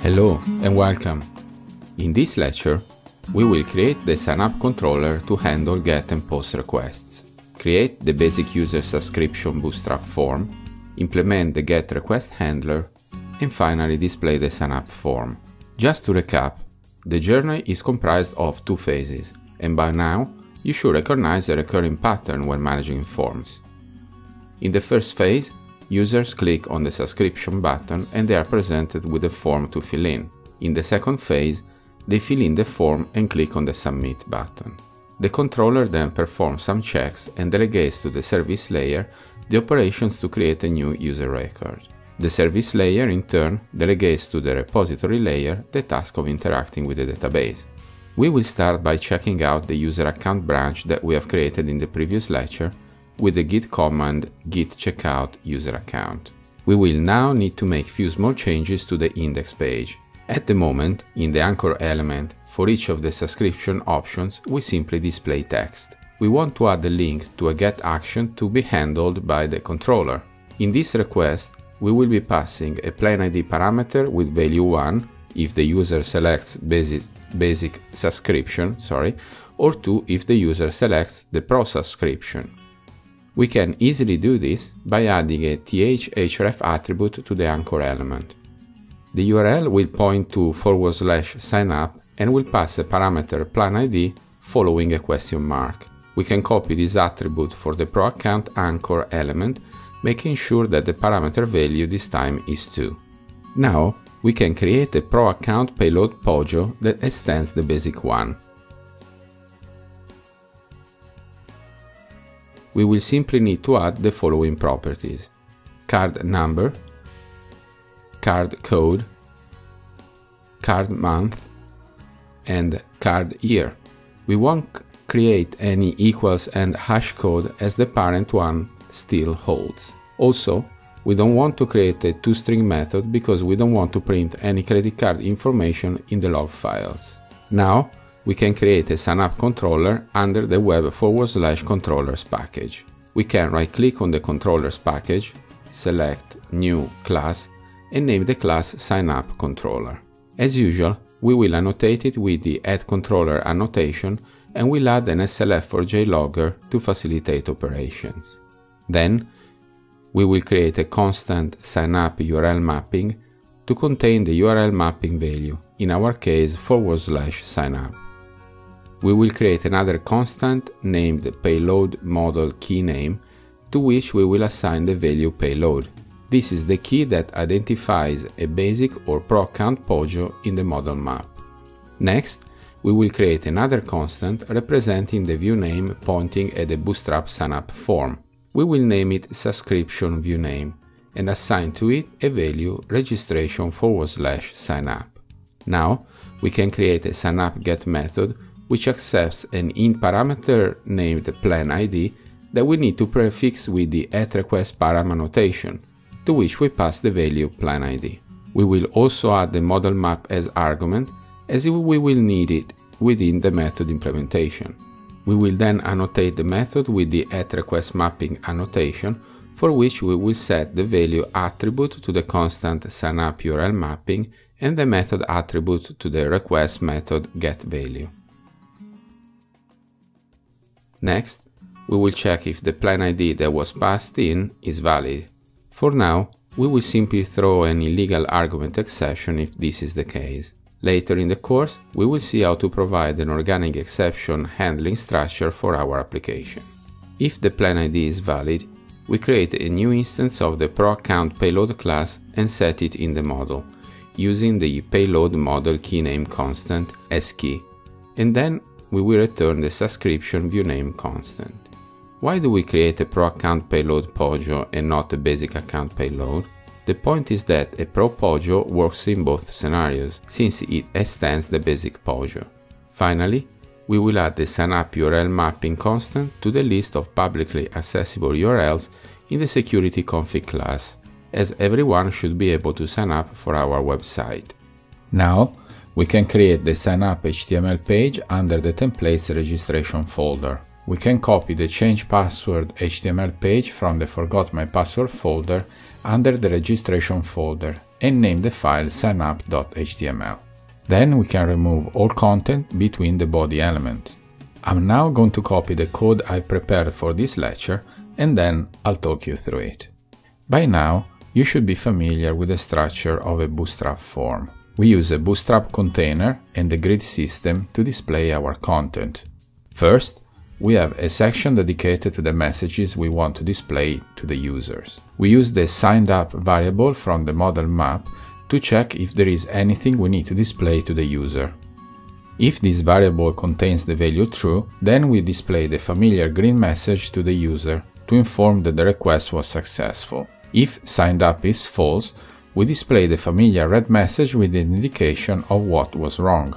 Hello and welcome. In this lecture, we will create the sign-up controller to handle GET and POST requests, create the basic user subscription Bootstrap form, implement the GET request handler, and finally display the sign-up form. Just to recap, the journey is comprised of two phases, and by now you should recognize a recurring pattern when managing forms. In the first phase, users click on the subscription button and they are presented with a form to fill in. In the second phase, they fill in the form and click on the Submit button. The controller then performs some checks and delegates to the service layer the operations to create a new user record. The service layer in turn delegates to the repository layer the task of interacting with the database. We will start by checking out the user account branch that we have created in the previous lecture with the git command git checkout user account. We will now need to make few small changes to the index page. At the moment, in the anchor element, for each of the subscription options, we simply display text. We want to add a link to a GET action to be handled by the controller. In this request, we will be passing a plain ID parameter with value 1 if the user selects basic subscription, or 2 if the user selects the pro subscription. We can easily do this by adding a th-href attribute to the anchor element. The URL will point to /signup and will pass a parameter planID following a question mark. We can copy this attribute for the pro account anchor element, making sure that the parameter value this time is 2. Now, we can create a pro account payload POJO that extends the basic one. We will simply need to add the following properties: card number, card code, card month, and card year. We won't create any equals and hash code as the parent one still holds. Also, we don't want to create a toString method because we don't want to print any credit card information in the log files. Now, we can create a sign-up controller under the web/controllers package. We can right-click on the controllers package, select New Class, and name the class Sign-up Controller. As usual, we will annotate it with the @controller annotation and we'll add an SLF4J to facilitate operations. Then, we will create a constant sign-up URL mapping to contain the URL mapping value, in our case /signup. We will create another constant named payload model key name to which we will assign the value payload. This is the key that identifies a basic or pro account POJO in the model map. Next, we will create another constant representing the view name pointing at the Bootstrap signup form. We will name it subscription view name and assign to it a value registration /signup. Now, we can create a signup get method which accepts an in parameter named planID that we need to prefix with the @request_param annotation, to which we pass the value planID. We will also add the model map as argument, as we will need it within the method implementation. We will then annotate the method with the @request_mapping annotation, for which we will set the value attribute to the constant signup URL mapping and the method attribute to the request method getValue. Next, we will check if the planID that was passed in is valid. For now, we will simply throw an illegal argument exception if this is the case. Later in the course, we will see how to provide an organic exception handling structure for our application. If the planID is valid, we create a new instance of the pro account payload class and set it in the model, using the payload model keyname constant as key, and then we will return the subscription viewName constant. Why do we create a pro account payload POJO and not a basic account payload? The point is that a pro POJO works in both scenarios, since it extends the basic POJO. Finally, we will add the signup URL mapping constant to the list of publicly accessible URLs in the security config class, as everyone should be able to sign up for our website. Now, we can create the signup HTML page under the templates registration folder. We can copy the change password HTML page from the forgot my password folder under the registration folder and name the file signup.html. Then we can remove all content between the body element. I'm now going to copy the code I prepared for this lecture and then I'll talk you through it. By now, you should be familiar with the structure of a Bootstrap form. We use a Bootstrap container and the grid system to display our content. First, we have a section dedicated to the messages we want to display to the users. We use the signed-up variable from the model map to check if there is anything we need to display to the user. If this variable contains the value true, then we display the familiar green message to the user to inform that the request was successful. If signed up is false, we display the familiar red message with the indication of what was wrong.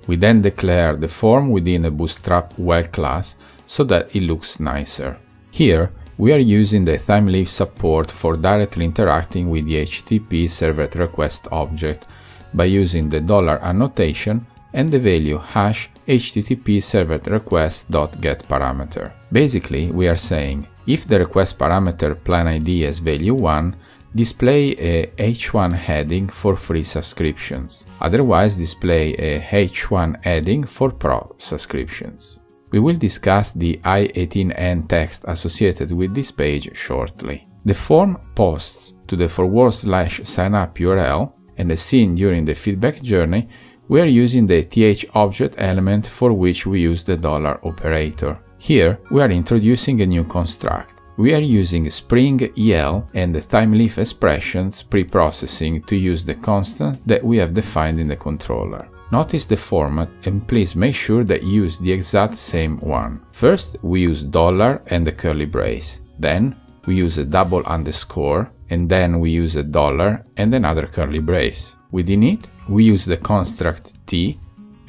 We then declare the form within a Bootstrap well class so that it looks nicer. Here, we are using the Thymeleaf support for directly interacting with the HTTP server request object by using the $ annotation and the value #HTTP server request.get parameter. Basically, we are saying, if the request parameter plan ID has value 1, display a H1 heading for free subscriptions. Otherwise, display a H1 heading for pro subscriptions. We will discuss the I18N text associated with this page shortly. The form posts to the /signup URL, and as seen during the feedback journey, we are using the THObject element for which we use the $ operator. Here, we are introducing a new construct. We are using Spring EL and the Thymeleaf expressions pre-processing to use the constants that we have defined in the controller. Notice the format and please make sure that you use the exact same one. First, we use $ and the curly brace. Then, we use a double underscore, and then we use a $ and another curly brace. Within it, we use the construct T,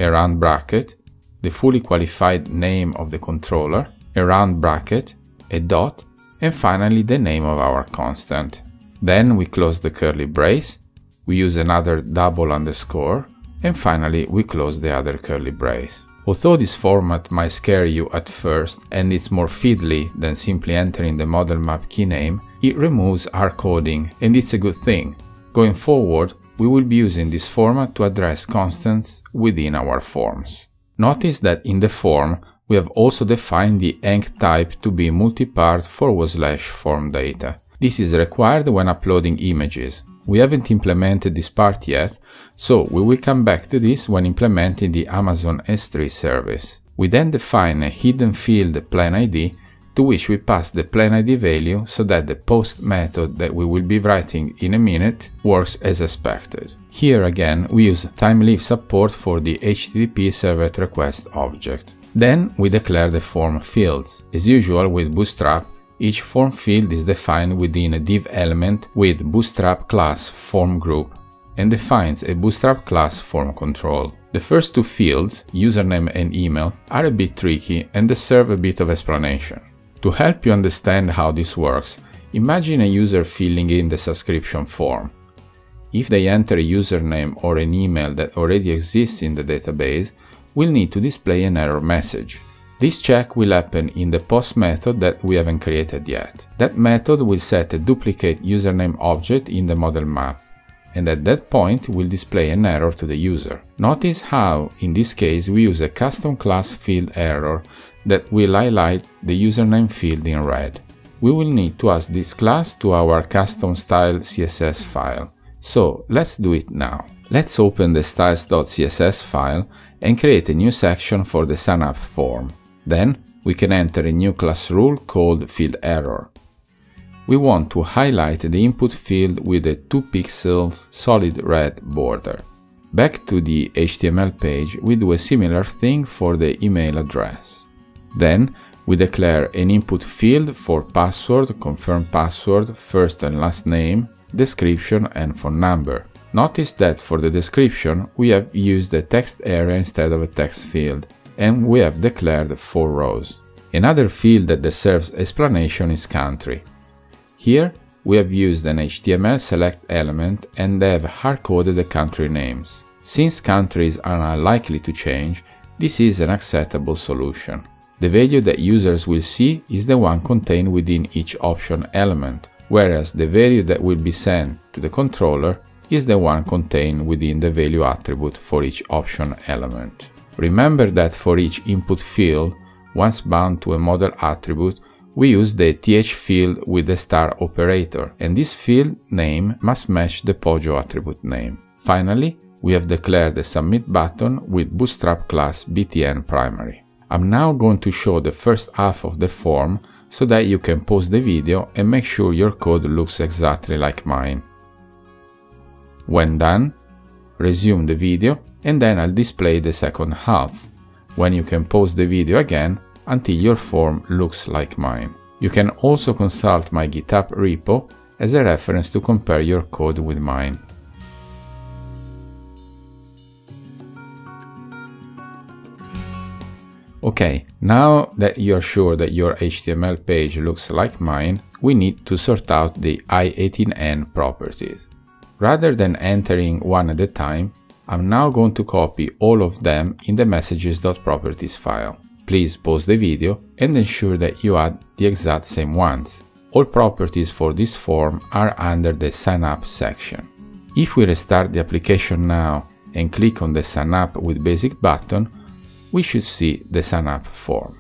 a round bracket, the fully qualified name of the controller, a round bracket, a dot, and finally the name of our constant. Then we close the curly brace, we use another double underscore, and finally we close the other curly brace. Although this format might scare you at first and it's more fiddly than simply entering the model map key name, it removes hard coding and it's a good thing. Going forward, we will be using this format to address constants within our forms. Notice that in the form, we have also defined the enc type to be multipart /form data. This is required when uploading images. We haven't implemented this part yet, so we will come back to this when implementing the Amazon S3 service. We then define a hidden field plan ID to which we pass the plan ID value so that the post method that we will be writing in a minute works as expected. Here again, we use Thymeleaf support for the HTTP server request object. Then we declare the form fields. As usual with Bootstrap, each form field is defined within a div element with Bootstrap class form group and defines a Bootstrap class form control. The first two fields, username and email, are a bit tricky and deserve a bit of explanation. To help you understand how this works, imagine a user filling in the subscription form. If they enter a username or an email that already exists in the database, we'll need to display an error message. This check will happen in the post method that we haven't created yet. That method will set a duplicate username object in the model map, and at that point will display an error to the user. Notice how, in this case, we use a custom class field error that will highlight the username field in red. We will need to add this class to our custom style CSS file. So let's do it now. Let's open the styles.css file and create a new section for the signup form. Then we can enter a new class rule called field error. We want to highlight the input field with a 2 pixels solid red border. Back to the HTML page, we do a similar thing for the email address. Then we declare an input field for password, confirm password, first and last name, description and phone number. Notice that for the description we have used a text area instead of a text field, and we have declared 4 rows. Another field that deserves explanation is country. Here we have used an HTML select element and have hard-coded the country names. Since countries are unlikely to change, this is an acceptable solution. The value that users will see is the one contained within each option element, whereas the value that will be sent to the controller is the one contained within the value attribute for each option element. Remember that for each input field, once bound to a model attribute, we use the th field with the star operator, and this field name must match the Pojo attribute name. Finally, we have declared the submit button with Bootstrap class btn primary. I'm now going to show the first half of the form so that you can pause the video and make sure your code looks exactly like mine. When done, resume the video and then I'll display the second half, when you can pause the video again until your form looks like mine. You can also consult my GitHub repo as a reference to compare your code with mine. Okay, now that you're sure that your HTML page looks like mine, we need to sort out the i18n properties. Rather than entering one at a time, I'm now going to copy all of them in the messages.properties file. Please pause the video and ensure that you add the exact same ones. All properties for this form are under the Sign Up section. If we restart the application now and click on the Sign Up with Basic button, we should see the Sign Up form.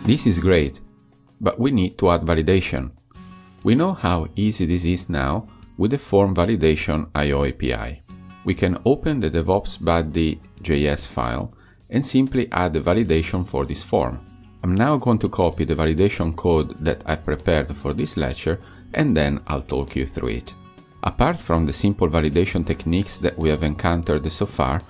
This is great, but we need to add validation. We know how easy this is now with the Form Validation IO API. We can open the DevOps-Buddy.js file and simply add the validation for this form. I'm now going to copy the validation code that I prepared for this lecture and then I'll talk you through it. Apart from the simple validation techniques that we have encountered so far,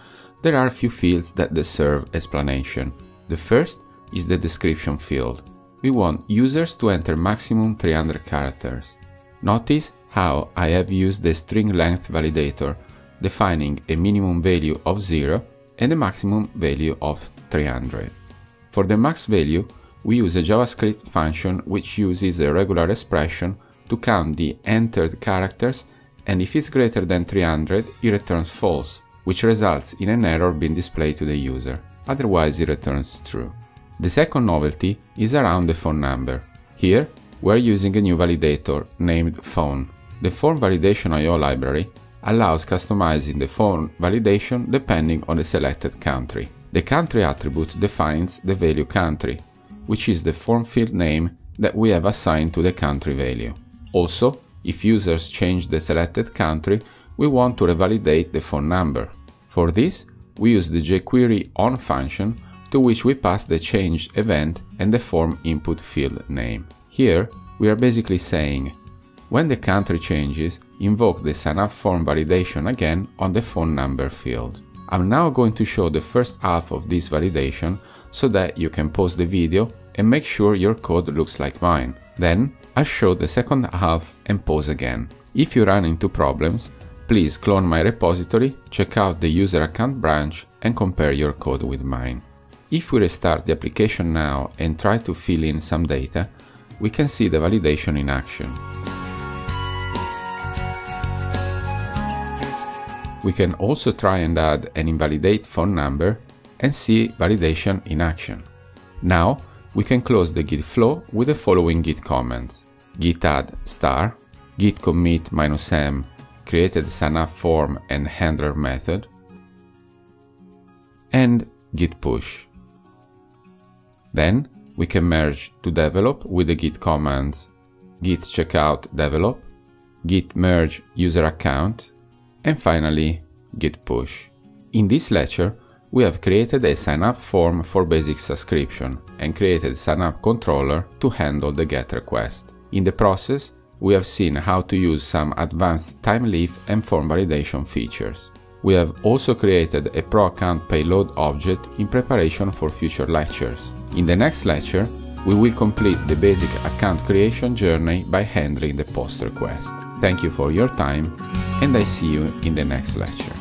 there are a few fields that deserve explanation. The first is the description field. We want users to enter maximum 300 characters. Notice how I have used the string length validator, defining a minimum value of 0 and a maximum value of 300. For the max value, we use a JavaScript function which uses a regular expression to count the entered characters, and if it's greater than 300, it returns false, which results in an error being displayed to the user. Otherwise, it returns true. The second novelty is around the phone number. Here, we're using a new validator named phone. The Form Validation IO library allows customizing the phone validation depending on the selected country. The country attribute defines the value country, which is the form field name that we have assigned to the country value. Also, if users change the selected country, we want to revalidate the phone number. For this, we use the jQuery on function, to which we pass the changed event and the form input field name. Here, we are basically saying, when the country changes, invoke the sign-up form validation again on the phone number field. I'm now going to show the first half of this validation so that you can pause the video and make sure your code looks like mine. Then, I'll show the second half and pause again. If you run into problems, please clone my repository, check out the user account branch and compare your code with mine. If we restart the application now and try to fill in some data, we can see the validation in action. We can also try and add an invalidate phone number and see validation in action. Now, we can close the Git flow with the following Git commands: git add star, git commit -m, created sign-up form and handler method, and git push. Then we can merge to develop with the git commands git checkout develop, git merge user account, and finally git push. In this lecture, we have created a sign-up form for basic subscription and created sign-up controller to handle the GET request. In the process, we have seen how to use some advanced time leaf and form validation features. We have also created a pro account payload object in preparation for future lectures. In the next lecture, we will complete the basic account creation journey by handling the post request. Thank you for your time, and I see you in the next lecture.